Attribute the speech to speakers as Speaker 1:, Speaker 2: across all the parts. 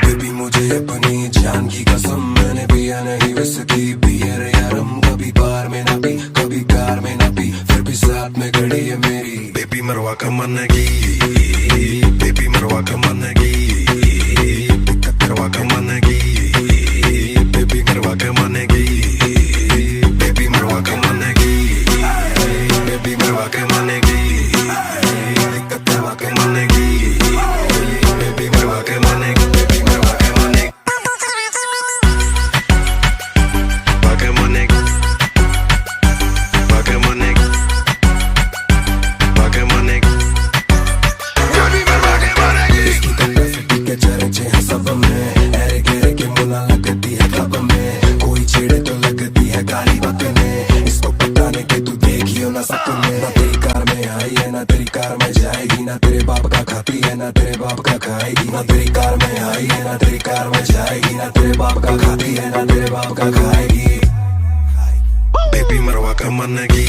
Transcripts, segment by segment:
Speaker 1: Baby मुझे अपनी जान की कसम, मैंने पिया नहीं विस्की बियर या रम, कभी बार में ना पी कभी कार में ना पी, फिर भी साथ में खड़ी है मेरी बेबी मरवा का मन की, बेबी मरवा का मन की, दिक्कत करवा का मन की, बेबी मरवा का मन की, बेबी मरवा का मन की, बेबी मरवा का मन की, दिक्कत करवा का मन की, बेबी मरवा का मन की, बेबी मरवा का मन की, वाका मन की, वाका मन की, वाका मन की, बेबी मरवा का मन की। इसकी कैपेसिटी के चर्चे हैं सब में, ऐरे घेरे के मुला लगती है क्लब में, कोई छेड़े तो लगती है गाली बकने, इसको पटाने के तू देखियो ना सपने, ना तेरी कार में आई है ना तेरी कार में जाएगी, ना तेरे बाप का खाती है ना तेरे बाप का खाएगी, ना तेरी कार में आई है ना तेरी कार में जाएगी, ना तेरे बाप का खाती है ना तेरे बाप का खाएगी, बेबी मरवा का मन की,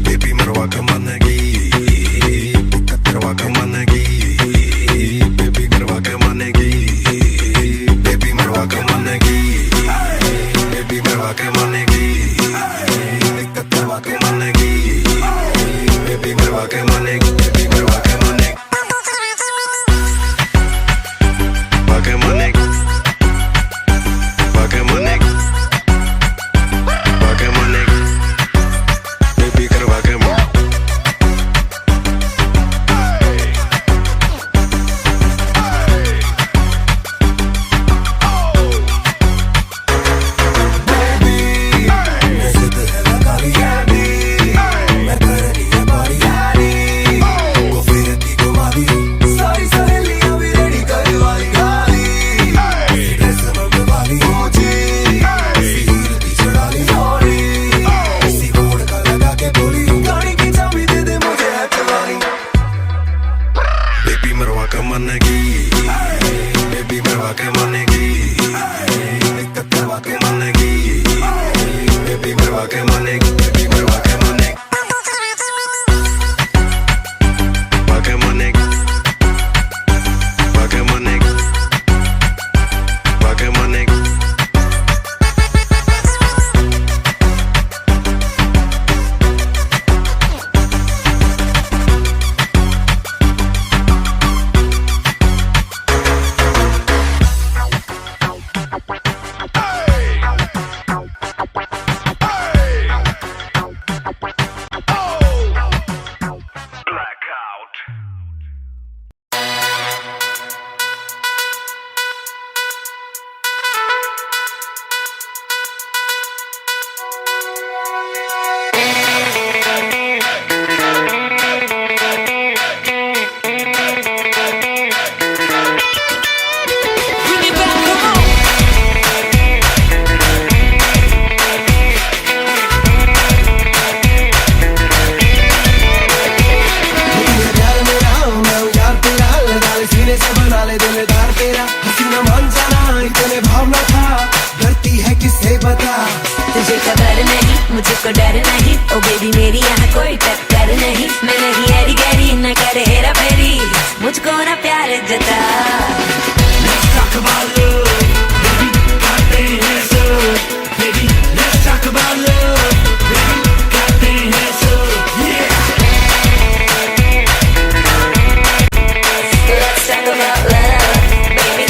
Speaker 1: बेबी मरवा का मन की, दिक्कत करवा का मन की, बेबी मरवा का मन की, बेबी मरवा का मन की, बेबी मरवा का मन की, दिक्कत करवा का मन की, बेबी मरवा का मन की, बेबी मरवा का मन की, वाका मन की, वाका मन की, वाका मन की, बेबी करवा का मन बेबी मरवा का मन की, बेबी मरवा का मन की, दिक्कत करवा के मन की, बेबी मरवा का मन की, बेबी मरवा का मन की, वाका मन की, वाका मन की, वाका मन की।
Speaker 2: तुझे खबर नहीं मुझको डर नहीं, ओ बेबी मेरी यहाँ कोई टक्कर नहीं, मैं नहीं गहरी गहरी न करे हेरा फेरी, मुझको ना प्यार जता। Let's talk about love, baby, करते हैं सो, baby, let's talk about love, baby, करते हैं सो, yeah. Let's talk about love, baby.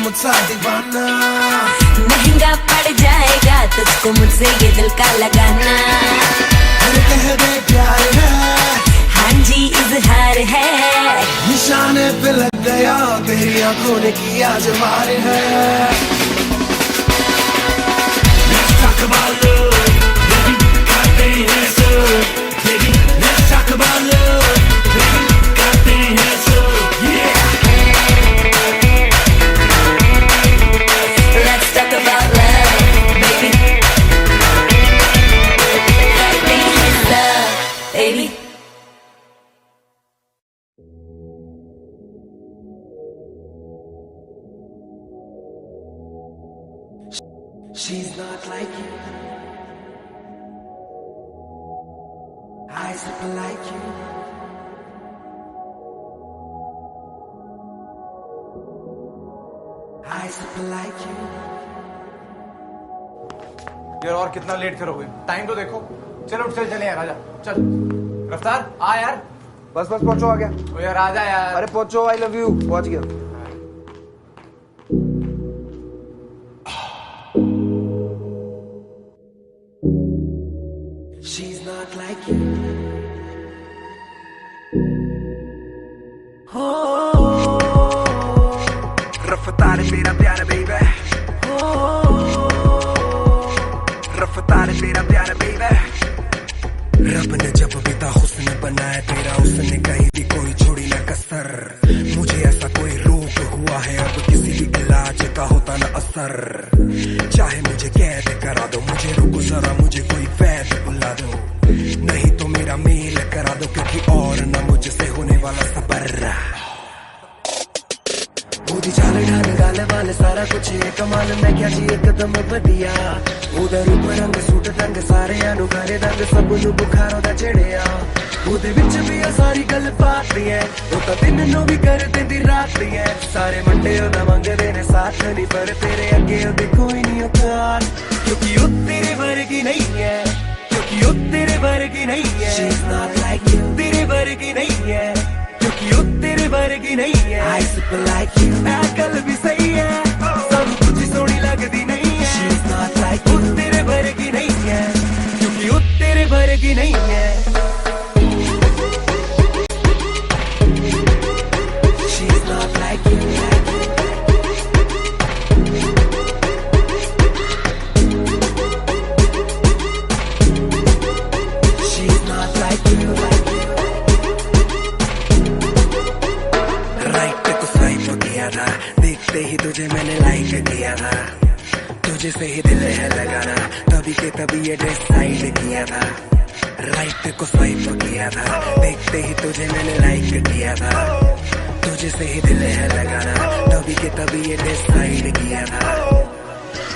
Speaker 1: मुझसा दीवाना
Speaker 2: महंगा पड़ जाएगा तुझको मुझसे ये दिल का लगाना,
Speaker 1: कह दे प्यार है,
Speaker 2: हाँ जी इजहार है,
Speaker 1: निशान गले पे लग गया, तेरी आंखों ने किया जो मार है। Let's talk about love, baby, करते हैं सब, baby, let's talk about love, baby, करते हैं सब, yeah.
Speaker 2: Let's talk about love, baby. करते हैं सब, baby.
Speaker 1: She's not like you, eyes up like you, eyes up like you.
Speaker 3: यार और कितना लेट करोगे? टाइम तो देखो। चलो उठ चले यार, आजा चल। रफ्तार आ यार।
Speaker 4: बस पहुंचो, आ गया।
Speaker 3: ओ यार आजा यार।
Speaker 4: अरे पहुंचो, आई लव यू। पहुंच गया।
Speaker 1: She's not like you.
Speaker 4: रफ्तार मेरा प्यार बेबी, रफ्तार मेरा प्यार बेबी।
Speaker 1: रब ने जब बेटा हुस्न बनाया तेरा, उसने कहीं भी कोई छोड़ी ना कसर। मुझे ऐसा कोई रोग हुआ है अब, किसी भी इलाज का होता ना असर। चाहे मुझे कैद करा दो, मुझे रुको जरा, मुझे कोई वैद बुला दो, नहीं तो मेरा मेल करा दो, क्योंकि और ना मुझसे होने वाला सबर। मोदी चाल ढाल गाल वाल सारा कुछ है कमाल, मैं क्या जी एकदम बढ़िया। उधर ऊपर रंग सूट रंग सारे आनु घरे रंग सब नु बुखारों दा चढ़िया। ਉਹਦੇ ਵਿੱਚ ਵੀ ਆ ਸਾਰੀ ਗੱਲ ਬਾਤ ਹੈ, ਉਹ ਤਾਂ ਦਿਨ ਨੂੰ ਵੀ ਕਰ ਦਿੰਦੀ ਰਾਤ ਹੈ। ਸਾਰੇ ਮੁੰਡੇ ਉਹਦਾ ਮੰਗਦੇ ਨੇ ਸਾਥ ਨਹੀਂ, ਪਰ ਤੇਰੇ ਅੱਗੇ ਉਹਦੇ ਕੋਈ ਨਹੀਂ ਔਕਾਤ, ਕਿਉਂਕਿ ਉਹ ਤੇਰੇ ਵਰਗੀ ਨਹੀਂ ਹੈ, ਕਿਉਂਕਿ ਉਹ ਤੇਰੇ ਵਰਗੀ ਨਹੀਂ ਹੈ। She's not like you, ਤੇਰੇ ਵਰਗੀ ਨਹੀਂ ਹੈ, ਕਿਉਂਕਿ ਉਹ ਤੇਰੇ ਵਰਗੀ ਨਹੀਂ ਹੈ। I super like you, ਇਹ ਗੱਲ ਵੀ ਸਹੀ ਹੈ, ਸਾਨੂੰ ਕੁਝ ਸੋਹਣੀ ਲੱਗਦੀ ਨਹੀਂ ਹੈ। She's not like you, ਉਹ ਤੇਰੇ ਵਰਗੀ ਨਹੀਂ ਹੈ, ਕਿਉਂਕਿ ਉਹ ਤੇਰੇ ਵਰਗੀ ਨਹੀਂ ਹੈ। देखते ही तुझे मैंने लाइक किया था, तुझे से ही दिल है लगाना, तभी के तभी ये डिसाइड किया था। राइट को स्वाइप किया था, देखते ही तुझे मैंने लाइक किया था, तुझे से ही दिल है लगाना, तभी के तभी ये डिसाइड किया था।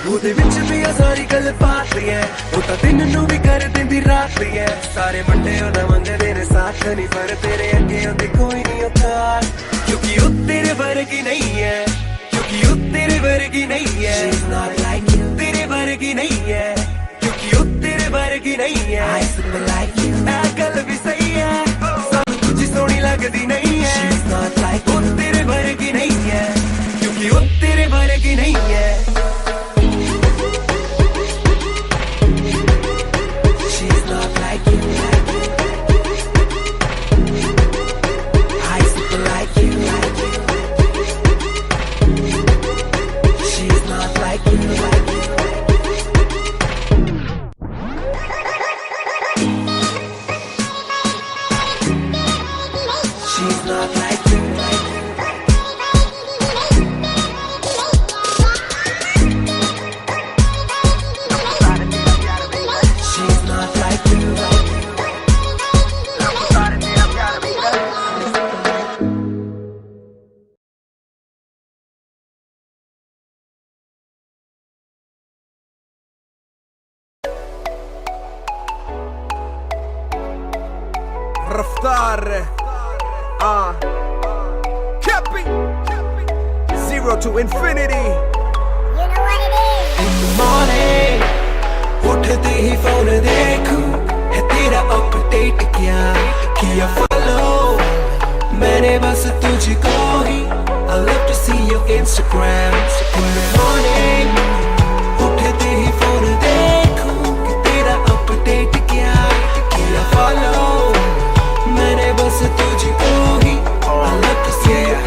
Speaker 1: ਉਹਦੇ ਵਿੱਚ ਵੀ ਆ ਸਾਰੀ ਗੱਲ ਬਾਤ ਹੈ, ਉਹ ਤਾਂ ਦਿਨ ਨੂੰ ਵੀ ਕਰ ਦਿੰਦੀ ਰਾਤ ਹੈ। ਸਾਰੇ ਮੁੰਡੇ ਉਹਦਾ ਮੰਗਦੇ ਨੇ ਸਾਥ ਨਹੀਂ, ਪਰ ਤੇਰੇ ਅੱਗੇ ਉਹਦੇ ਕੋਈ ਨਹੀਂ ਔਕਾਤ, ਕਿਉਂਕਿ ਉਹ ਤੇਰੇ ਵਰਗੀ ਨਹੀਂ ਹੈ, ਕਿਉਂਕਿ ਉਹ ਤੇਰੇ ਵਰਗੀ ਨਹੀਂ ਹੈ। She's not like you, ਤੇਰੇ ਵਰਗੀ ਨਹੀਂ ਹੈ, ਕਿਉਂਕਿ ਉਹ ਤੇਰੇ ਵਰਗੀ ਨਹੀਂ ਹੈ। I super like you, ਇਹ ਗੱਲ ਵੀ ਸਹੀ ਹੈ, ਸਾਨੂੰ ਕੁਝ ਸੋਹਣੀ ਲੱਗਦੀ ਨਹੀਂ ਹੈ। She's not like you, ਉਹ ਤੇਰੇ ਵਰਗੀ ਨਹੀਂ ਹੈ, ਕਿਉਂਕਿ ਉਹ ਤੇਰੇ ਵਰਗੀ ਨਹੀਂ ਹੈ।
Speaker 4: Raftar, Cappy, 0 to infinity.
Speaker 5: You know what it is.
Speaker 1: In the morning, उठते ही फोन देखूं, है तेरा अपडेट क्या किया follow, मैंने बस तुझको ही, I love to see your Instagram. Good morning, उठते ही फोन देखूं, कि तेरा अपडेट क्या किया follow, मैंने बस तुझको ही, I love to see your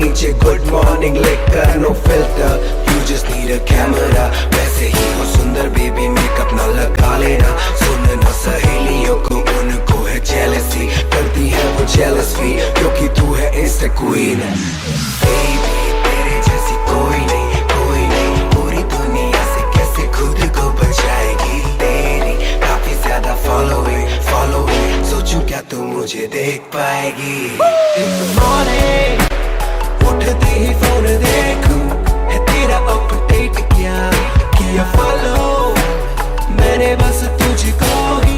Speaker 1: नीचे गुड मॉर्निंग लिख कर no filter, you just need a camera. वैसे ही हो सुंदर बेबी, मेकअप ना लगा लेना। सुनना सहेलियों को, उनको है जेलसी, करती है वो जेलस भी, क्योंकि तू है इंस्टा क्वीन। बेबी तेरे जैसी कोई नहीं, कोई नहीं, पूरी दुनिया से कैसे खुद को बचाएगी। तेरी काफी ज्यादा फॉलोइंग, फॉलोइंग, सोचूं क्या तू मुझे देख पाएगी। In the morning, उठते ही फोन देखूं, है तेरा अपडेट क्या किया फॉलो, मैंने बस तुझको ही।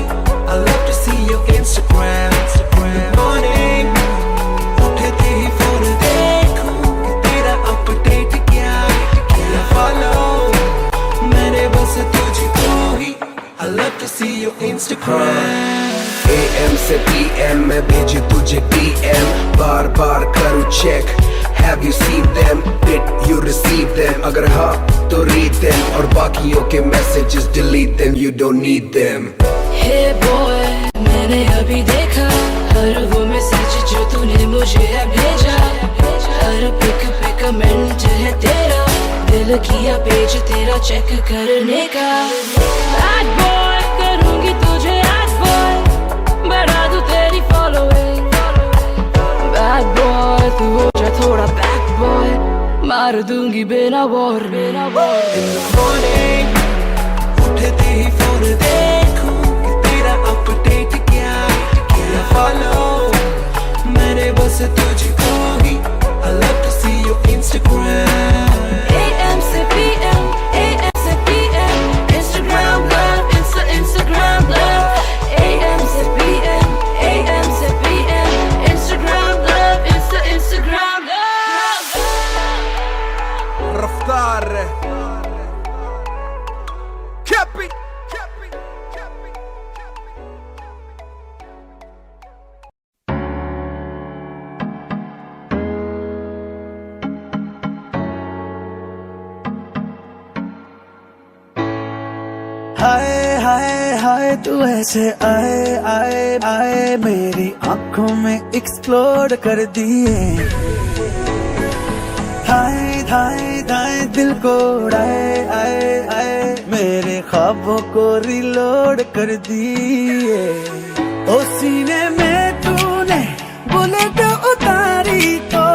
Speaker 1: I love to see your Instagram, Instagram morning, उठते ही फोन देखूं, है तेरा अपडेट क्या किया फॉलो, मैंने बस तुझको ही। I love to see your Instagram। AM से PM मैं भेजू तुझे DM, बार बार करूँ check, have you seen them, did you receive them, अगर हाँ तो read them, और बाकियों के messages delete them, you don't need them।
Speaker 2: Hey boy, मैंने अभी देखा हर वो मैसेज जो तूने मुझे है भेजा, हर पिक पे कमेंट है तेरा, दिल किया पेज तेरा चेक करने का। Bad boy, करूँगी तुझे bad boy, बढ़ा दूँ तेरी following। Bad boy, तू हो जा थोड़ा bad boy, मार दूँगी बिना warning।
Speaker 1: Morning, उठते ही फोन देखूं, कि तेरा अपडेट क्या किया फॉलो, मैंने बस तुझको ही। I love to see your Instagram।
Speaker 2: AM से PM, AM से PM, Instagram love, Instagram love। AM से PM, AM से PM, Instagram love, Instagram love।
Speaker 4: रफ्तार Cappy।
Speaker 6: हाय हाय हाय तू ऐसे आए आए आए, मेरी आंखों में एक्सप्लोड कर दिए। हाय हाय हाय दिल को उड़ाए आए आए, मेरे ख्वाबों को रिलोड कर दिए। ओ सीने में तूने बुलेट उतारी तो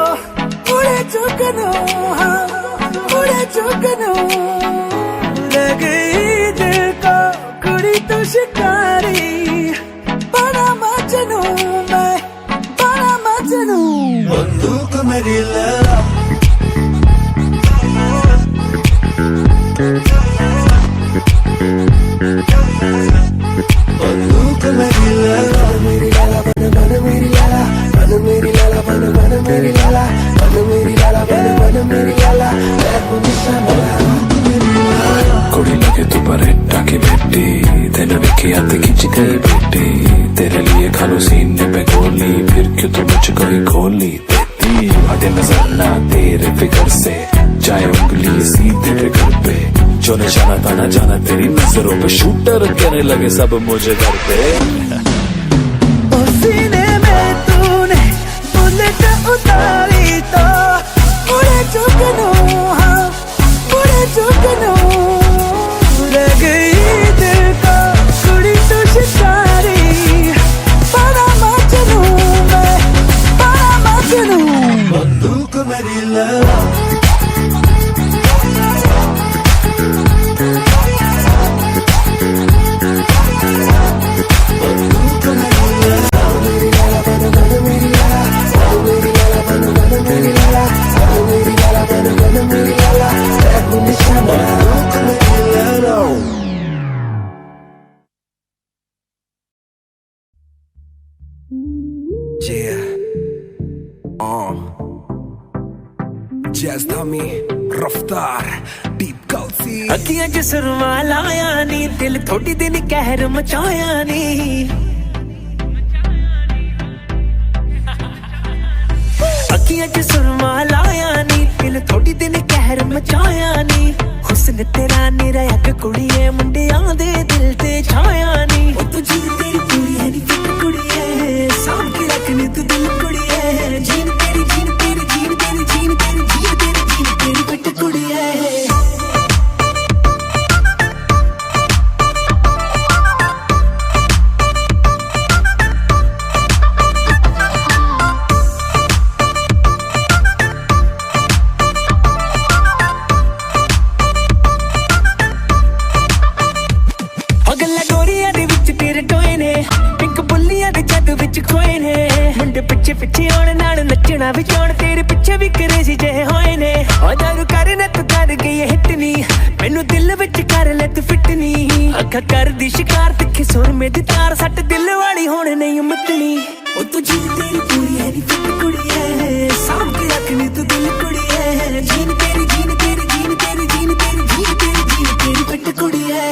Speaker 6: उड़े चुकनो, हाँ उड़े चुकनो, लग गई दिल को कुड़ी तो शिकारी, बड़ा मजनू मैं, बड़ा मजनू। बंदूक मेरी लड़ा, बंदूक मेरी लड़ा, मेरी लाला बन बन मेरी लाला, बन मेरी लाला बन बन मेरी लाला, बन मेरी लाला बन बन मेरी लाला, मैं हूँ निशाना
Speaker 7: कुड़ी लगे तू बरेटा की बेटी, तेने वेखी आते खिंच गई बेटी, तेरे लिए खालो सीने पे गोली, फिर क्यों तू मुझको ही खोली देती। हटे नजर ना तेरे फिगर से, चाहे उंगली सीधे फिगर पे, जो निशाना था ना जाना तेरी नजरों पे, शूटर कहने लगे सब मुझे घर पे।
Speaker 6: ओ सीने में तूने बुलेट उतारी तो उड़े चुकनो, हाँ उड़े चुकनो, रह गई दिल को कुड़ी तो शिकारी, बड़ा मजनू मैं, बड़ा मजनू। बंदूक मेरी लड़ा, बंदूक मेरी लड़ा, मेरी लाला बन बन मेरी लाला, मेरी लाला बन बन मेरी लाला, मेरी लाला बन बन मेरी लाला, मैं हूँ निशाना। बंदूक मेरी लड़ा।
Speaker 1: Yeah, Jazz Dummy, रफ्तार, Deep Gulsy।
Speaker 8: अखियां च सुरमा लाया नी, दिल थोड़ी दिन कहर मचाया नी। अखियां च सुरमा लाया नी, दिल थोड़ी दिन कहर मचाया नी। हुस्न तेरा निरा अग कुड़िए, मुंडियां दे दिल ते छाया नी। ओ तू जीन तेरी पूरी है नी फिट कुड़िए, सांभ के रखनी तू दिल कुड़िए, जीन तेरी जीन तेरी जीन तेरी जीन गए होए ने ओ जरू करने तू कर गई हिट नी मैनू दिल विच कर ले तू फिट नी अखा कर दी शिकार तिखे सुर में दी तार सट दिल वाली होने नहीं मिटनी ओ तू जीन तेरी पूरी है नी फिट कुड़ी है साम के रखनी तू दिल कुड़ी है जीन तेरी जीन तेरी जीन तेरी जीन तेरी जीन तेरी जीन तेरी फिट कुड़ी है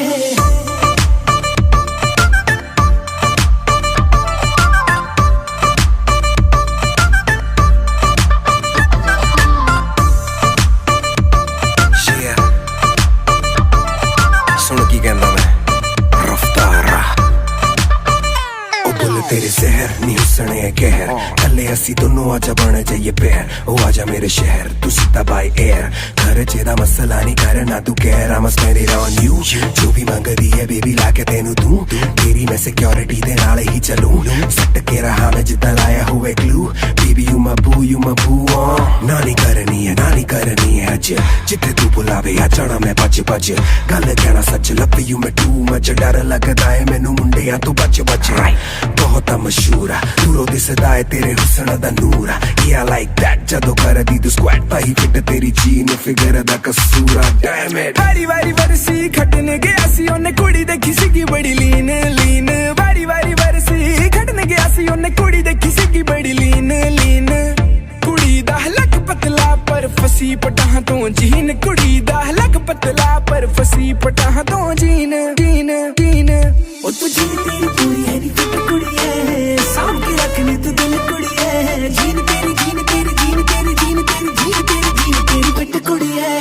Speaker 1: तेरे जहर नहीं हुसने कहर कले असी दोनों आजा बन जाइए पैर ओ आजा मेरे शहर तू सीधा बाय एयर घर जेदा मसला नहीं करना तू कह I must made it on you जो भी मंगदी है बेबी लाके तेनू दूं तेरी मैं सिक्योरिटी दे नाल ही चलूं सट के रहा मैं जिद्दां लाया हुए ग्लू बेबी यू माय बू नानी करनी है अज जिथे तू बुलावे आ जाना मैं भज भज गल कहना सच लव यू मैं टू मच डर लगदा है मैनू मुंडियां तो बच बच बहुत मशहूर दूरों दिसदा है तेरे हुस्न दा नूर yeah like that जदों करदी तू स्क्वाट ताही फिट तेरी जीन फिगर दा कसूर damn it
Speaker 8: वारी वारी वरसी खटने गया सी ओने कुड़ी देखी सीगी बड़ी लीन लीन वारी वारी वरसी खटने गया सी ओने कुड़ी देखी सीगी बड़ी लीन लीन कुड़ी दा लक पतला पर फसी पटाह तो जीन कुड़ी दा लक पतला पर फसी पटाह तो जीन जीन जीन ओ तू जीन तेरी पूरी है नी फिट कुड़ी है साम के रखनी तू दिल कुड़ी है जीन तेरी जीन तेरी जीन तेरी जीन तेरी जीन तेरी जीन तेरी फिट कुड़ी है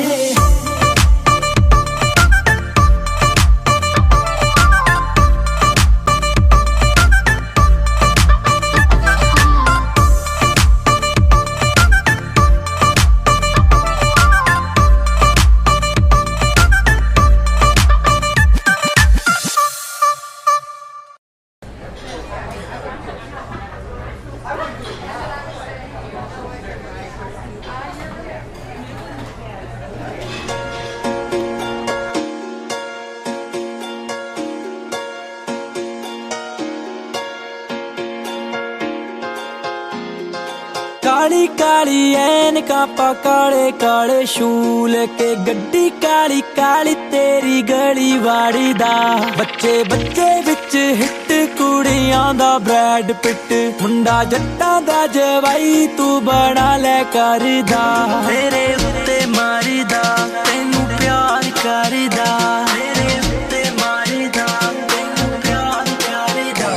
Speaker 8: काली काली ऐनका पा काले काले शूल के गड्डी काली काली तेरी गली वाड़ी दा बच्चे बच्चे विच हिट कुड़ियां दा ब्रैड पिट मुंडा जट्टा दा जवाई तू बना ले करदा तेरे उत्ते मारीदा तैनू प्यार करदा तेरे उत्ते मारीदा तैनू प्यार करदा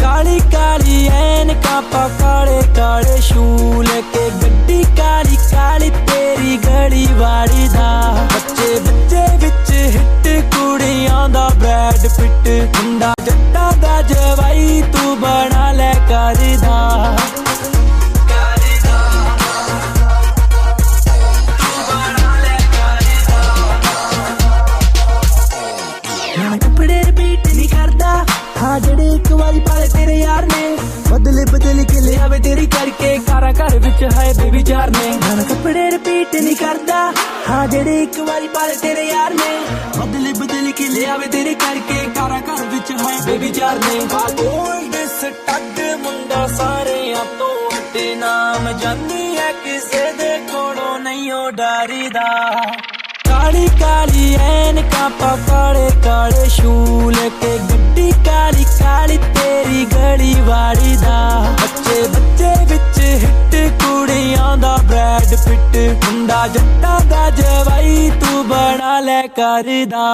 Speaker 8: काली काली ऐनका पा काले काले शूल के गड्डी काली काली तेरी गली वाड़ी दा बच्चे बच्चे विच हिट कुड़ियां दा ब्रैड पिट मुंडा जट्टा दा जवाई तू बना ले करदा कपड़े रिपीट नहीं करदा हाँ जेड़े एक बारी पाले तेरे यार ने बदले बदले के ले आवे तेरी करके कारा घर विच है बेबी चार ने मैं कपड़े रिपीट नहीं करदा हाँ जेड़े एक बारी पाले तेरे यार ने बदले बदले के ले आवे तेरे करके कारा घर विच है बेबी चार ने गोल्ड स्टड मुंडा सारे तो हटे नाम जानी है किसे दे कोलों नहीं हो डरीदा काली काली ऐनका पा काले काले शूल के गड्डी काली काली तेरी गली वाड़ी दा बच्चे बच्चे विच हिट कुड़ियां दा ब्रैड पिट मुंडा जट्टा दा जवाई तू बना ले करदा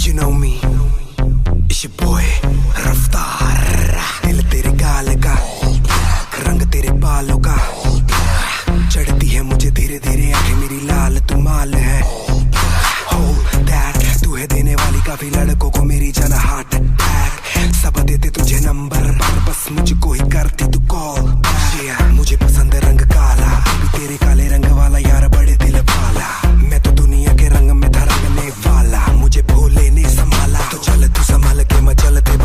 Speaker 1: You know me, it's your boy रफ्तार दिल तेरे गाल का रंग तेरे बालों का चढ़ती है मुझे धीरे धीरे आंखें मेरी लाल तू माल है Hold that तू है देने वाली काफी लड़कों को मेरी जाना हार्ट अटैक सब देते तुझे नंबर पर बस मुझको ही करती तू कॉल मुझे पसंद है रंग काला अभी तेरे काले रंग वाला यार बड़े दिल वाला मैं तो दुनिया के रंग में था रंगने वाला मुझे भोले ने संभाला तो चल तू संभाल के मैं चलते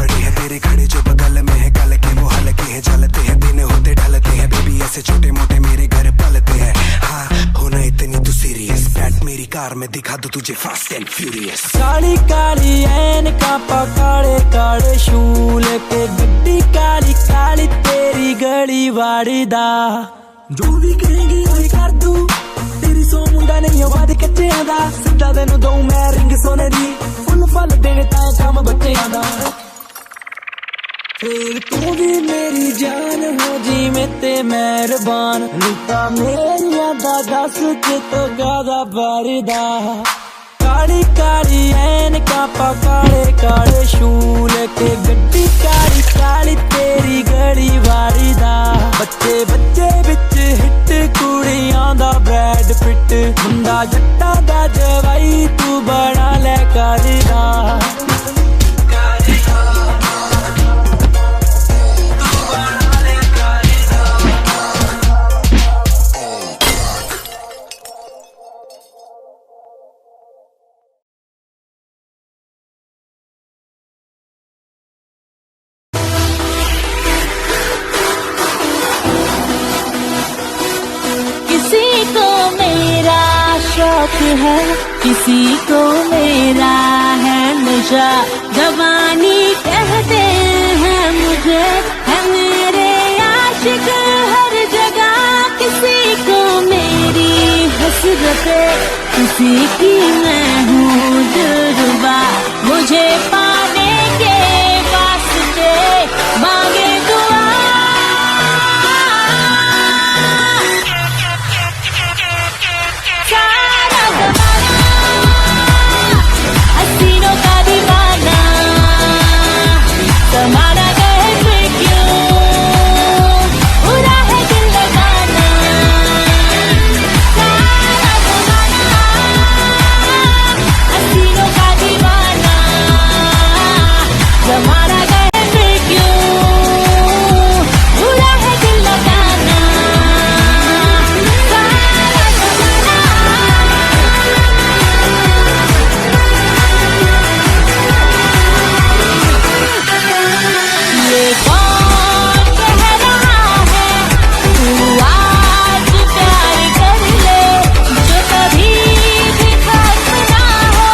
Speaker 1: रफ्तार में दिखा दूं तुझे fast and furious.
Speaker 8: Kali Kali ऐनका काले काले शूल के गड्डी काली काली तेरी गली वाड़ी दा। जो भी कहेंगी वही कर दूं, तेरी सो मुंडा नहीं आवाज कच्चियां दा। सिद्धा तेनू दऊं मैं रिंग सोने दी, फुल फल देने ताए काम बच्चियां दा। फिर तू भी मेरी जान हो जी में ते मेहरबान, नीता मेरिया दा दस के तो गादा बारिदा। काली काली ऐनका काले काले शूल के गड्डी काली काली तेरी गली वाली दा। बच्चे बच्चे बिच हिट कुड़ियां दा ब्रैड पिट, मुंडा जट्टा दा जवाई तू बना ले करदा।
Speaker 2: है किसी को मेरा है नशा, जवानी कहते हैं मुझे, है मेरे आशिक हर जगह। किसी को मेरी हसरत, किसी की मैं हूँ जुर्बा, मुझे पाने के वास्ते मांगे दुआ। तुम्हारा गए फिर क्यों, बुरा है दिल लगाना। सारा जमाना हसीनों का दीवाना, तुम्हारा गए फिर क्यों, बुरा है दिल लगाना। सारा जमाना ये कौन कह रहा है तू आज प्यार कर ले, जो कभी भी खास ना हो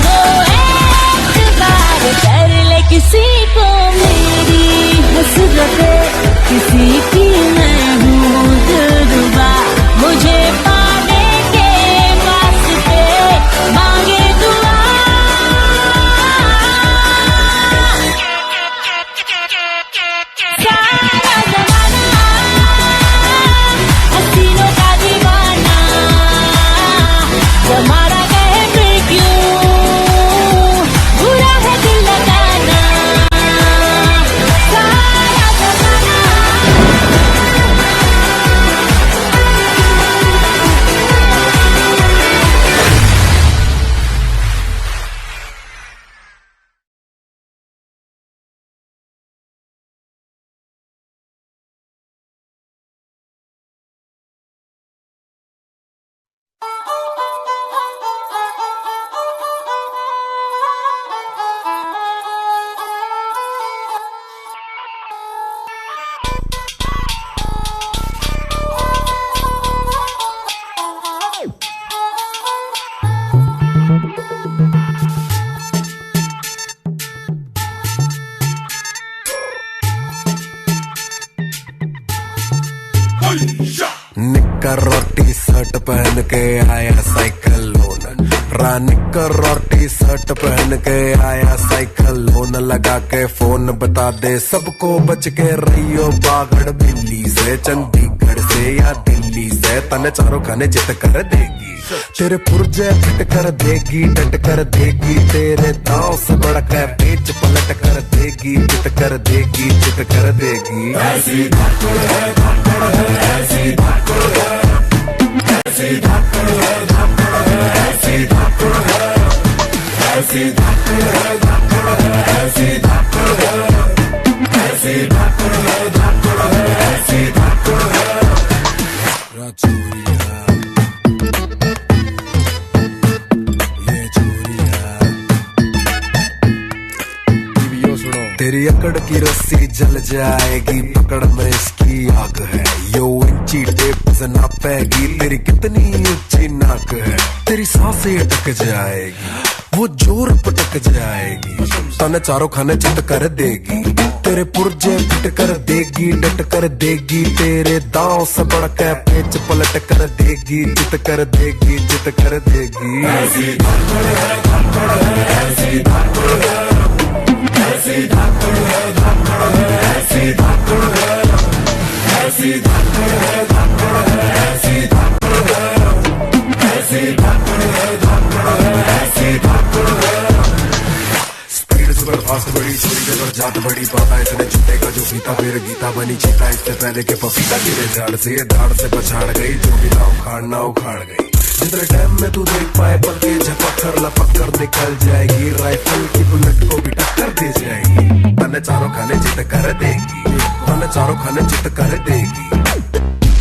Speaker 2: वो एक बार कर ले। किसी को मेरी हसरत, किसी की मैं हूँ जुर्बा, मुझे पाने के वास्ते मांगे दुआ। सारा जमाना हसीनों का दीवाना, तुम्हारा गए फिर क्यों, बुरा है दिल लगाना। सारा जमाना
Speaker 1: निक्कर और टी शर्ट पहन के आया साइकिल लोन, निक्कर और टी शर्ट पहन के आया साइकिल लोन। लगा के फोन बता दे सबको बच के रहियो बागड़ बिल्ली से, चंडीगढ़ से या दिल्ली से, तने चारों खाने चित कर देगी। तेरे पुर्जे फिट कर देगी, डट कर देगी, तेरे दांव से बढ़कर पेच पलट कर देगी, चित कर देगी, चित कर देगी। ऐसी धाकड़ है, धाकड़ है, ऐसी धाकड़ है, ऐसी धाकड़ है, धाकड़ है, ऐसी धाकड़ है, ऐसी धाकड़ है, धाकड़ है, ऐसी धाकड़ है, ऐसी धाकड़ है, धाकड़ है, ऐसी धाकड़ है। तेरी अकड़ की रस्सी जल जाएगी, पकड़ में इसकी आग है। यो इंची ऊंची टेप से नापेगी तेरी कितनी ऊंची नाक है, तेरी सांसें अटक जाएगी, वो जोर पटक जाएगी, तने चारों खाने चित कर देगी, तेरे पुर्जे पिट कर देगी, डट कर देगी, तेरे दांव से बढ़कर पेच पलट कर देगी, चित कर देगी, चित कर देगी। ऐसी धाकड़ है, धाकड़ है, ऐसी धाकड़ है, ऐसी धाकड़ है, धाकड़ है, ऐसी धाकड़ है, ऐसी धाकड़ है, धाकड़ है, ऐसी धाकड़ है, ऐसी धाकड़ है, धाकड़ है, ऐसी धाकड़ है। स्पीड सुपर फास्ट बड़ी छोरी पर जात बड़ी पाता इतने छुट्टे का जो सीता फिर गीता बनी चीता, इससे पहले के पपीता गिरे झाड़ से धाड़ से पछाड़ गई, जो भी ना उखाड़ना उखाड़ गई, जितने टाइम में तू देख पाए पल के झपक लपक कर निकल जाएगी, राइफल की बुलेट को भी टक्कर दे जाएगी, तने चारों खाने जित कर देगी, तने चारों खाने जित कर देगी,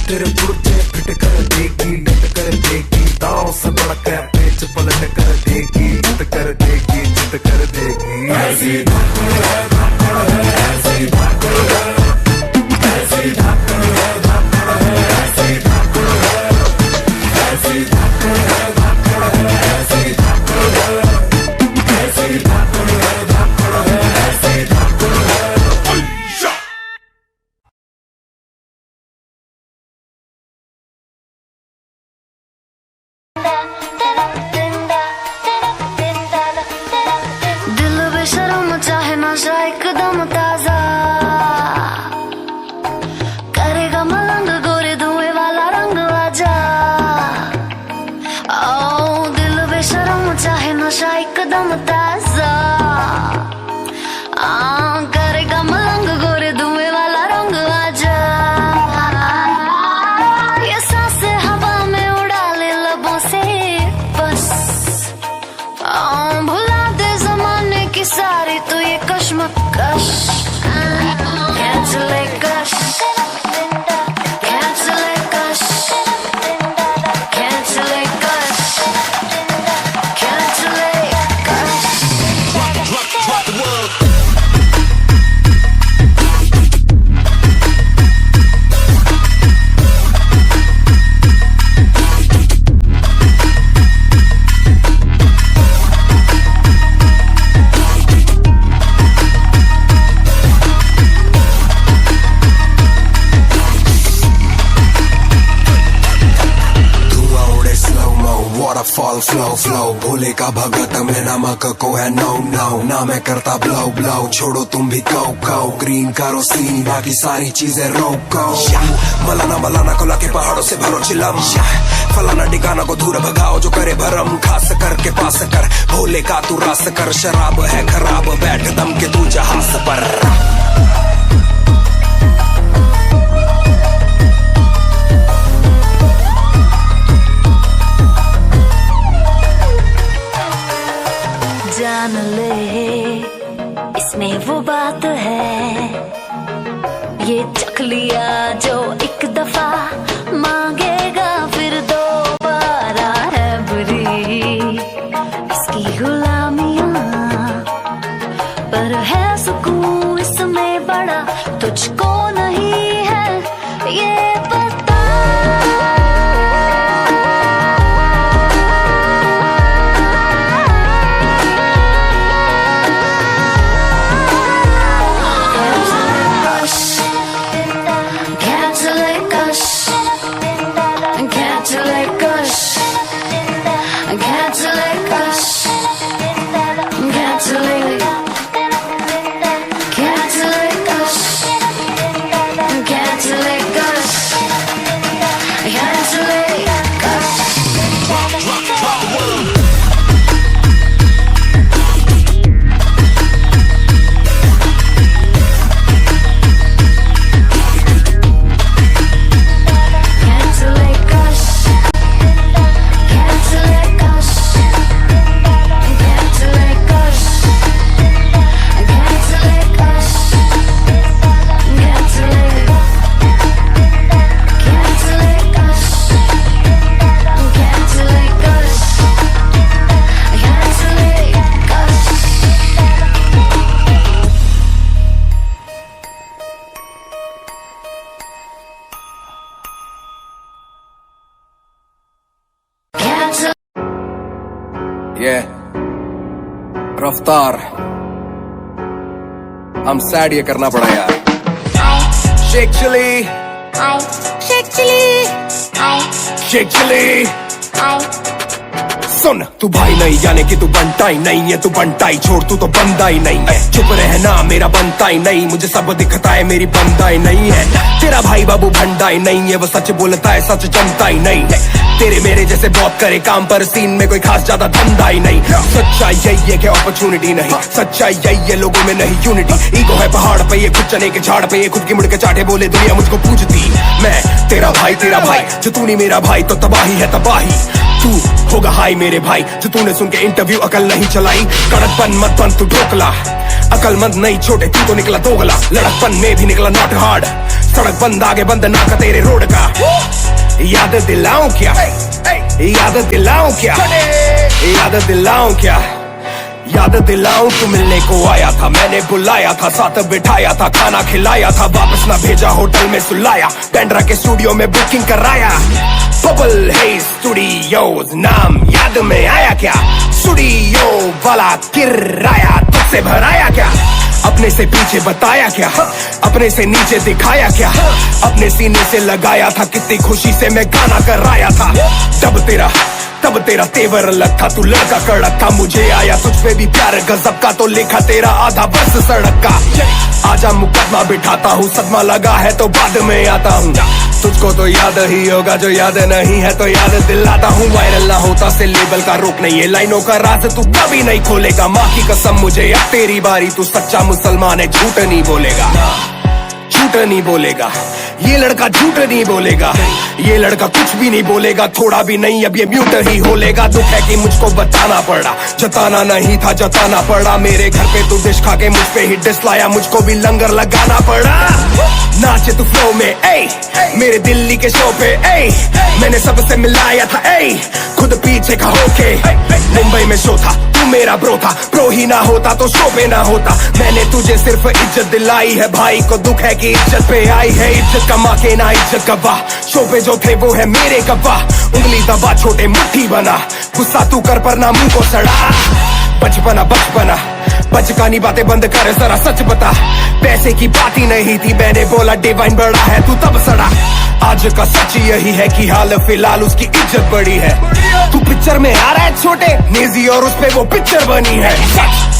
Speaker 1: तेरे पुर्जे फिट कर देगी, डट कर देगी, दांव से बढ़कर पेच पलट कर देगी, जित कर देगी, जित कर देगी। ऐसी धाकड़ है, धाकड़ है, ऐसी धाकड़ है, ऐसी धाकड़ है, धाकड़ है, ऐसी धाकड़ है, ऐसी धाकड़ है, धाकड़ है, ऐसी धाकड़ है, ऐसी धाकड़ है, धाकड़ है, ऐसी धाकड़ है।
Speaker 5: दिल बेशरम चाहे नशा एकदम ताजा, करेगा मलंग गोरे धुएं वाला रंग आजा। ओ दिल बेशरम चाहे नशा एकदम ताजा, करेगा मलंग गोरे धुएं वाला रंग आजा। ये सांसें हवा में उड़ा ले लबों से बस, भुला दे जमाने की सारी तू ये कश्मकश। Cancel it, gush. Cancel it, gush. Cancel it, gush. Cancel it, gush. Drop the word.
Speaker 1: Waterfall flow flow, भोले का भगत में नमक को है no no, ना मैं करता blow blow, छोड़ो तुम भी go go, ग्रीन करो सीन बाकी सारी चीजें रोको। मलाना को लाके पहाड़ों से भरो चिलम, फलाना डिगाना को दूर भगाओ जो करे भरम, खास करके पास कर भोले का तू रास कर, शराब है खराब बैठ दम के तू जहाज पर।
Speaker 5: जान ले इसमें वो बात है, ये चख लिया जो एक दफा मांगेगा फिर दोबारा है बुरी इसकी गुलामियां, पर है सुकून इसमें बड़ा तुझको नहीं है ये पता।
Speaker 1: ये रफ्तार हम सैड ये करना पड़ा यार शेख चिली शेख चिली सुन तू भाई नहीं यानी कि तू बनता ही नहीं है तू बनता ही छोड़ तू तो बंदा ही नहीं है चुप रहना मेरा बनता ही नहीं मुझे सब दिखता है मेरी बंदा ही नहीं है तेरा भाई बाबू भंडा ही नहीं है वो सच बोलता है सच जमता ही नहीं है तेरे मेरे जैसे बहुत करे काम पर सीन में कोई खास ज्यादा धंधा ही नहीं सच्चाई यही है कि अपॉर्चुनिटी नहीं सच्चाई यही है लोगों में नहीं यूनिटी ईगो है पहाड़ पे ये खुद चने के झाड़ पे ये खुद की मुड़ के चाटे बोले दुनिया मुझको पूछती मैं तेरा भाई जो तू नहीं मेरा भाई तो तबाही है तबाही तू होगा हाई मेरे भाई जो तूने सुन के इंटरव्यू अकल नहीं चलाई कड़कपन मत बन तू ढोकला अकलमंद नहीं छोटे तू तो निकला दोगला लड़कपन में भी निकला नॉट हार्ड सड़क बंद आगे बंद ना का तेरे रोड का याद दिलाऊं क्या याद दिलाऊं क्या याद दिलाऊं क्या याद दिलाऊं तू मिलने को आया था मैंने बुलाया था साथ बिठाया था खाना खिलाया था वापस ना भेजा होटल में सुलाया बैंड्रा के स्टूडियो में बुकिंग कराया बबल है स्टूडियोज नाम याद में आया क्या स्टूडियो वाला किराया तुझसे भराया क्या अपने से पीछे बताया क्या अपने से नीचे दिखाया क्या अपने सीने से लगाया था कितनी खुशी से मैं गाना कराया था तब तेरा तेवर अलग था तू लड़का कड़क था मुझे आया तुझ पे भी प्यार गजब का तो लिखा तेरा आधा बस सड़क का आजा मुकदमा बिठाता हूँ सदमा लगा है तो बाद में आता हूँ तुझको तो याद ही होगा जो याद नहीं है तो याद दिलाता हूँ वायरल ना होता से लेबल का रोक नहीं है लाइनों का राज तू कभी नहीं खोलेगा माँ की कसम मुझे अब तेरी बारी तू सच्चा मुसलमान है झूठ नहीं बोलेगा झूठ नहीं बोलेगा ये लड़का झूठ नहीं बोलेगा ये लड़का कुछ भी नहीं बोलेगा थोड़ा भी नहीं अब ये म्यूट ही होलेगा दुख है कि मुझको बताना पड़ा जताना नहीं था जताना पड़ा मेरे घर पे तू डिश खा के मुझ पे ही डिस लाया मुझको भी लंगर लगाना पड़ा नाचे तू फ्लो में मेरे दिल्ली के शो पे मैंने सबसे मिलाया था खुद पीछे का होके मुंबई में शो था तू मेरा ब्रो था प्रो ही ना होता तो शो पे ना होता मैंने तुझे सिर्फ इज्जत दिलाई है भाई को दुख है कि इज्जत पे आई है इज्जत कमा के ना इज्जत गवा शो पे जो थे वो है मेरे गवा उंगली दबा छोटे मुट्ठी बना गुस्सा तू कर पर ना मुंह को सड़ा बचपना बचकानी बातें बंद कर जरा सच बता पैसे की बात ही नहीं थी मैंने बोला डिवाइन बड़ा है तू तब सड़ा आज का सच यही है कि हाल फिलहाल उसकी इज्जत बड़ी है तू पिक्चर में आ रहा है छोटे नेजी और उस पे वो पिक्चर बनी है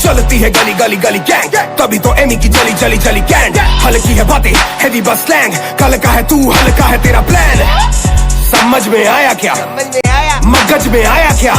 Speaker 1: चलती है गली गली गली गैंग तभी तो एमी की चली कैंड हल्की है बातें हैवी बस स्लैंग कल का है तू हल्का है तेरा प्लान समझ में आया क्या मगज में आया क्या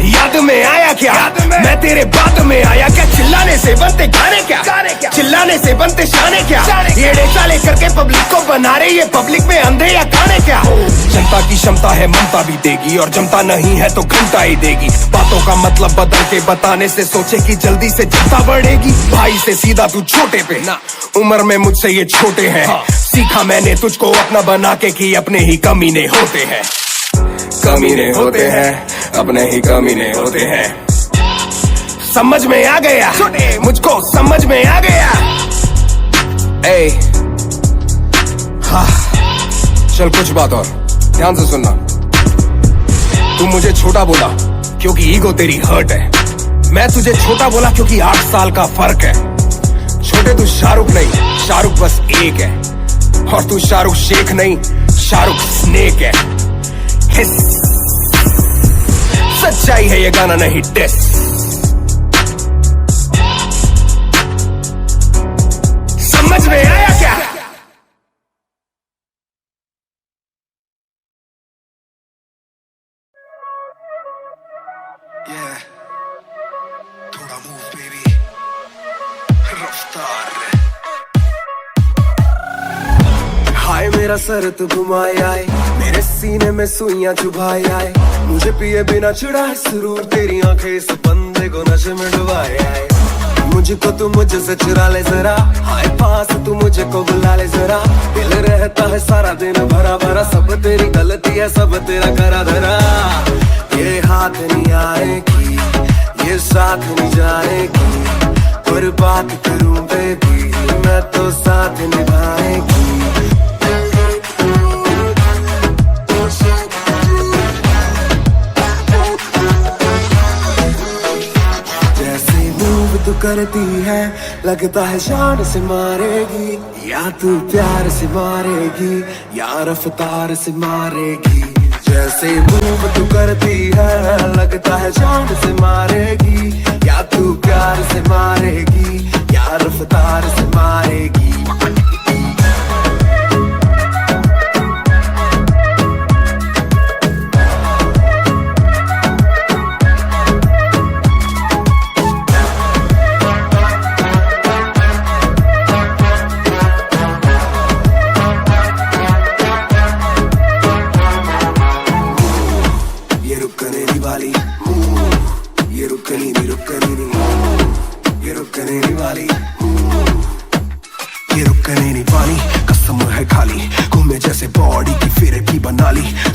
Speaker 1: याद में आया क्या मैं तेरे बाद में आया क्या चिल्लाने से बनते गाने क्या चिल्लाने से बनते शाने क्या ये चाले करके पब्लिक को बना रहे ये पब्लिक में अंधे या काने क्या जनता की क्षमता है ममता भी देगी और जमता नहीं है तो घंटा ही देगी बातों का मतलब बदल के बताने से सोचे कि जल्दी से जनता बढ़ेगी भाई से सीधा तू छोटे पे ना उम्र में मुझसे ये छोटे हैं सीखा मैंने तुझको अपना बना के कि अपने ही कमीने होते हैं कमीने होते हैं अपने ही कमीने होते हैं समझ में आ गया मुझको समझ में आ गया हाँ चल कुछ बात और ध्यान से सुनना तू मुझे छोटा बोला क्योंकि ईगो तेरी हर्ट है मैं तुझे छोटा बोला क्योंकि 8 साल का फर्क है छोटे तू शाहरुख नहीं शाहरुख बस एक है और तू शाहरुख शेख नहीं शाहरुख स्नेक है सच्चाई है ये गाना नहीं डिस समझ में आया क्या थोड़ा मूव बेबी रफ्तार हाय मेरा सर तू घुमाए आए मेरे सीने में सुइयां चुभाए आए मुझे पिए बिना चिढ़ाए सुरूर तेरी आंखें इस बंदे को नशे में डुबाए आए मुझको तू मुझसे चुरा ले जरा हाय पास तू मुझे को बुला ले जरा दिल रहता है सारा दिन भरा भरा सब तेरी गलती है सब तेरा करा धरा ये हाथ नहीं आएगी ये साथ नहीं जाएगी पर बात करूं बेबी मैं तो साथ निभाएगी करती है लगता है जान से मारेगी, या तू प्यार से मारेगी या रफ्तार से मारेगी। जैसे मूव तू करती है लगता है जान से मारेगी, या तू प्यार से मारेगी या रफ्तार से मारेगी।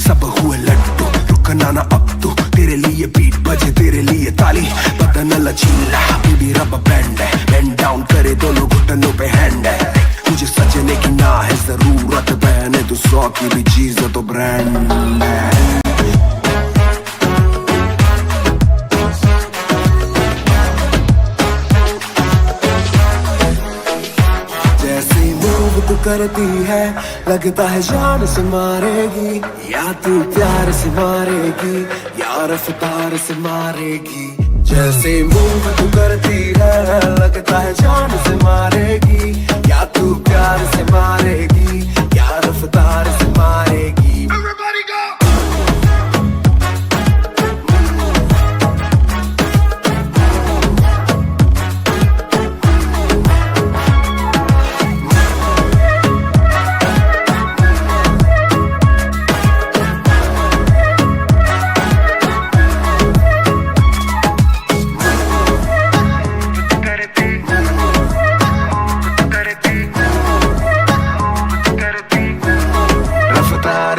Speaker 1: सब हुए लट्टू रुकना ना अब तू, तेरे लिए बीट बजे तेरे लिए ताली। बदन लचीला बूढ़ी रब बैंड है, बेंड डाउन करे दोनों घुटनों पे हैंड है। मुझे सजने की ना है जरूरत, पहने तू 100 की भी चीज तो ब्रांड है। तू करती है लगता है जान से मारेगी, या तू प्यार से मारेगी या रफ्तार से मारेगी। जैसे मूव तू करती है लगता है जान से मारेगी, या तू प्यार से मारेगी या रफ्तार से मारेगी। Everybody go!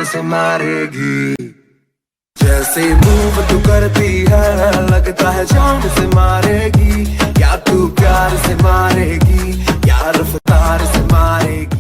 Speaker 1: से मारेगी। जैसे मूव तू करती है लगता है जान से मारेगी, या तू प्यार से मारेगी या रफ्तार से मारेगी।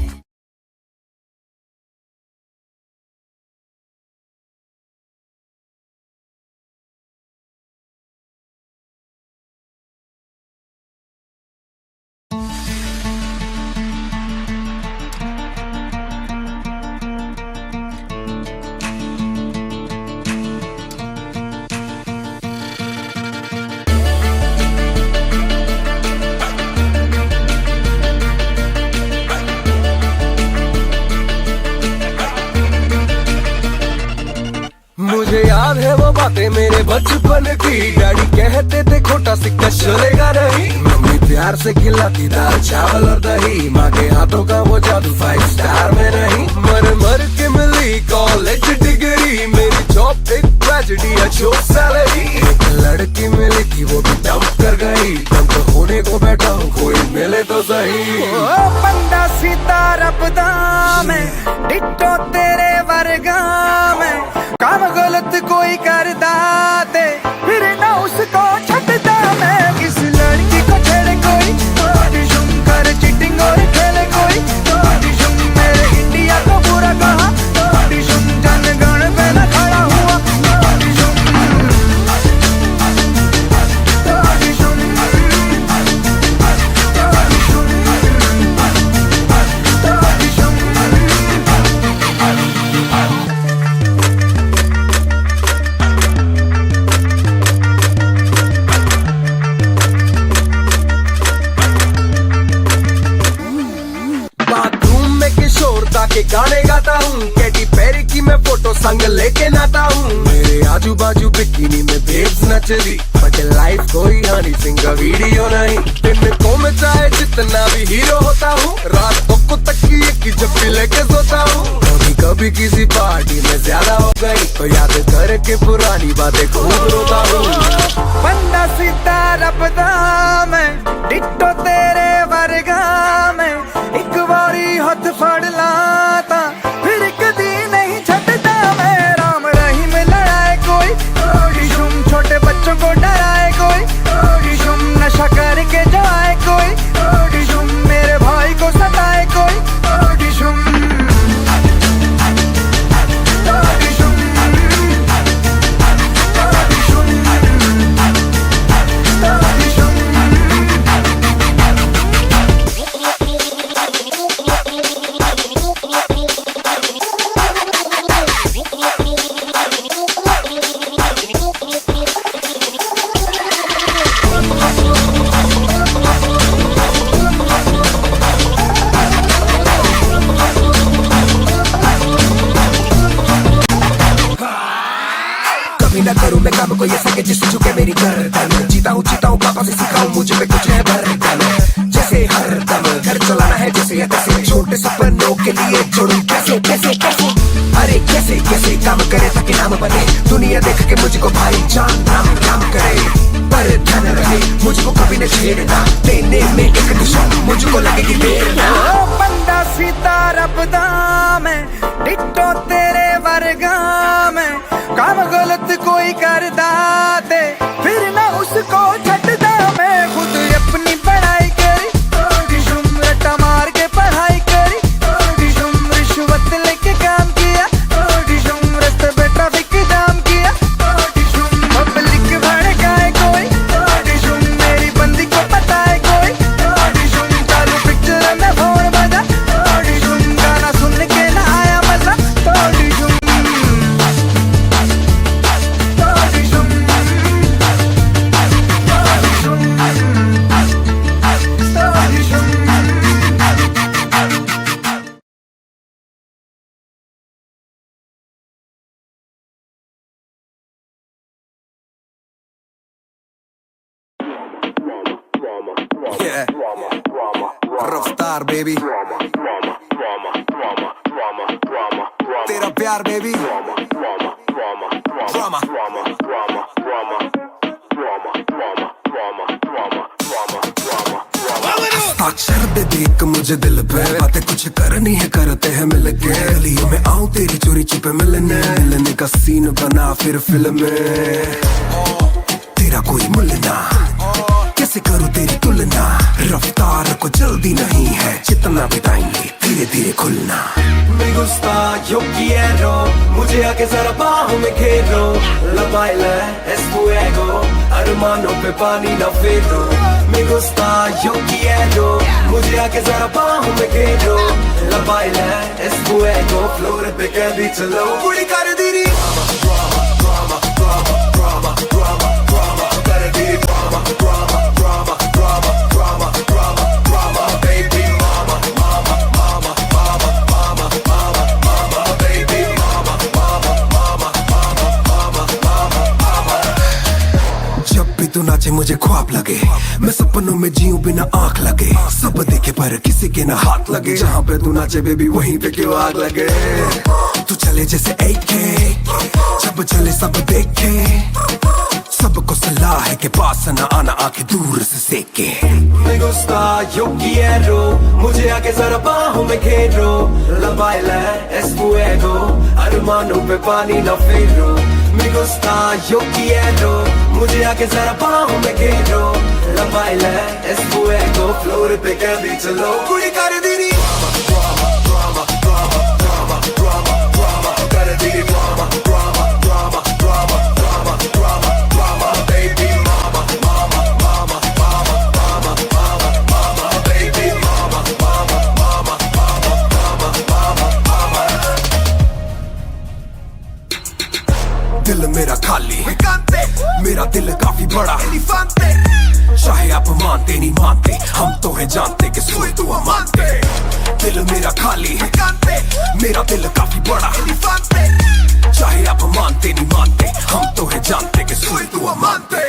Speaker 1: मुझे याद है वो बातें मेरे बचपन की, डैडी कहते थे खोटा सिक्का चलेगा नहीं। मम्मी प्यार से खिलाती दाल चावल और दही, माँ के हाथों का वो जादू 5 स्टार में नहीं। मर मर के मिली कॉलेज डिग्री, मेरी जॉब एक ट्रेजेडी अच्छी सैलरी। एक लड़की मिली थी वो भी डंप कर गई, डंप होने को बैठा हूँ कोई मिले तो सही।
Speaker 8: बंदा सीता रबदा में डिट्टो तेरे वर्गा में, काम गलत कोई करदा दे फिर ना उसको छटदा मैं। किस लड़की को छेड़े कोई ऑडिशन कर चीटिंग और खेले कोई ऑडिशन, मेरे इंडिया को बुरा कहा ऑडिशन, जनगण पे न खड़ा हुआ ऑडिशन। के गाने गाता हूँ, कैटी पेरी की मैं फोटो संग लेके नाता हूँ। मेरे आजू बाजू बिकिनी में बेब्स नच रही, बट लाइफ कोई हनी सिंह का वीडियो नहीं। दिन को मैं चाहे जितना भी हीरो होता हूँ, रातों को तकिए की जप्पी लेके सोता हूँ। कभी कभी किसी पार्टी में ज्यादा हो गई तो याद करके पुरानी बातें खूब रोता हूँ। बंदा सीधा रबदा मैं डिट्टो तेरे वर्गा में, एक बारी हाथ फड़ लाता फिर कदी नहीं छटता मैं। राम रहीम लड़ाए कोई ऑडिशन, छोटे बच्चों को डराए कोई ऑडिशन, नशा करके जाए कोई ऑडिशन, मेरे भाई को सताए कोई ऑडिशन।
Speaker 1: हाथों से सिखाऊं मुझे में कुछ है भरदम, जैसे हर दम घर चलाना है जैसे या तैसे, छोटे सपनों के लिए जोड़ूं कैसे कैसे कैसे, अरे कैसे कैसे काम करे ताकि नाम बने, दुनिया देख के मुझको भाई जान नाम काम करे, पर ध्यान रहे मुझको कभी न छेड़ना, देने में एक दुश्मन मुझको लगेगी देर ना।
Speaker 4: बंदा सीता रबदा मैं डिट्टो तेरे वर्गा मैं, काम गलत कोई करदा ते फिर ना उसको छड्डदा मैं, खुद अपनी पढ़ाई करी रट्टा मार के पढ़ाई करी, रिश्वत लेके काम किया, रस्ते पे ट्रैफिक जाम किया, पब्लिक भड़काए कोई, मेरी बंदी को पता है कोई, चालू पिक्चर में फोन बजा, गाना सुन के ना आया मजा,
Speaker 1: Yeah. रफ्तार बेबी, तेरा प्यार बेबी, ड्रामा अक्षर दे देख मुझे दिल पे, बातें कुछ करनी है करते हैं मिलके, गलियों में आऊं तेरी चोरी छिपे मिलने, मिलने का सीन बना फिर फिल्म में, तेरा कोई मुल्ल ना कैसे करूं तेरी तुलना, रफ्तार को जल्दी नहीं है जितना बिताएंगे धीरे धीरे खुलना।
Speaker 7: Me gusta, yo quiero, मुझे आके जरा बाहों में घेरो, la baila es fuego, अरमानों पे पानी ना फेरो। Me gusta, yo quiero, मुझे आके जरा बाहों में घेरो, la baila es fuego, floor पे कैदी चलो पूरी कर दीरी,
Speaker 1: तू नाचे मुझे ख्वाब लगे, मैं सपनों में जीऊं बिना आंख लगे, सब देखे पर किसी के ना हाथ लगे, जहाँ पे तू नाचे बेबी वहीं पे क्यों आग लगे, तू चले जैसे एके, जब चले सब देखे, सबको सलाह है कि पास न आना आके दूर से सेके।
Speaker 7: Me gusta, yo quiero, मुझे आके जरा बाहों में घेरो, la baila es fuego, अरमानों पे पानी ना फेरो। Me gusta, yo quiero, मुझे आके जरा बाहों में घेरो, la baila es fuego, floor पे कैदी चलो पूरी कर दीरी, कर दीरी
Speaker 1: दिल मेरा खाली मेरा दिल काफी बड़ा, चाहे आप मानते नहीं मानते हम तो है जानते कि सोए तो हम मानते, दिल मेरा खाली मेरा दिल काफी बड़ा, चाहे आप मानते नहीं मानते हम तो है जानते कि सोए तो हम मानते।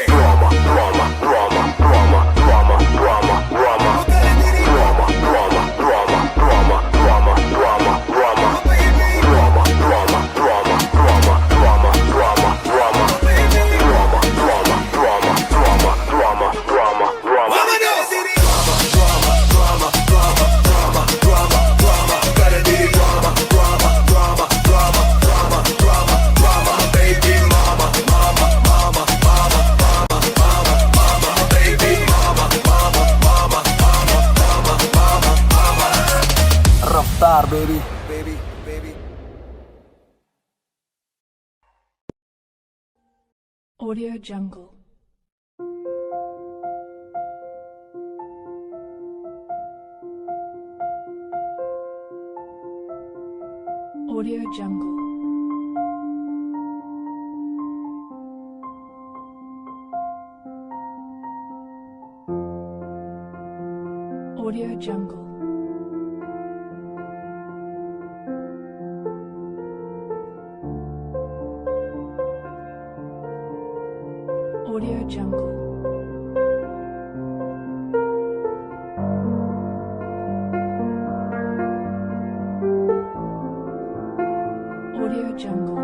Speaker 4: रफ्तार baby baby baby.
Speaker 9: Audio Jungle. Audio Jungle. Audio Jungle. Audio Jungle. Audio Jungle.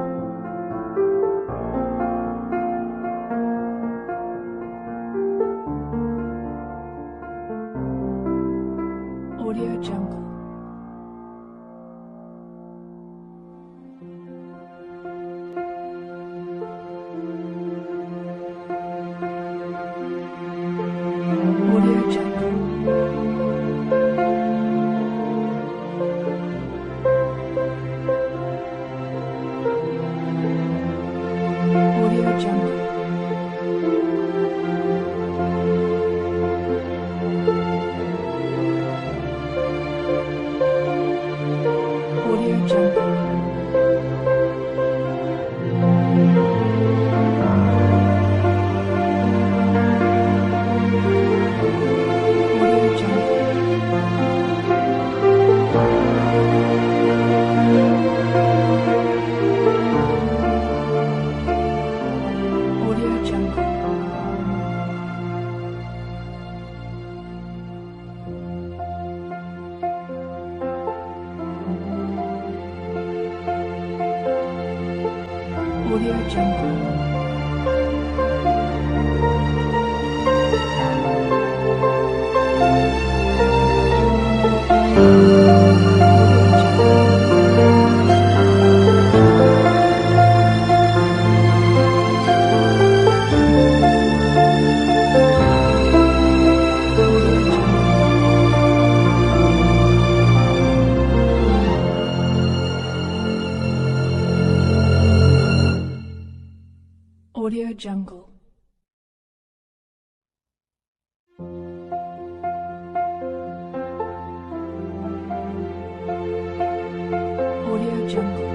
Speaker 9: Audio Jungle. Audio Jungle. Audio Jungle. Audio Jungle. Audio Jungle. Audio Jungle. Audio Jungle. Audio Jungle. Audio Jungle.